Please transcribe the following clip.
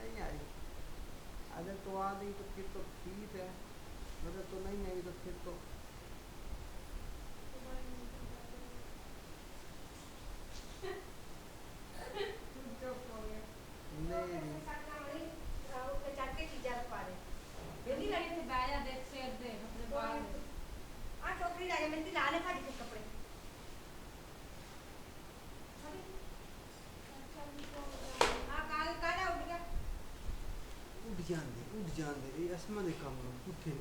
नहीं आई। अगर तो आ गई तो फिर तो ठीक है, अगर तो नहीं आई तो फिर तो मेरी जल्दी लगे थे बैजा देख शेर दे अपने बाल आ टोकरी ला जा मेरी लाले फाड़ी के कपड़े आ काल काला उठ गया उठ जान दे रे, असमा दे काम पुठे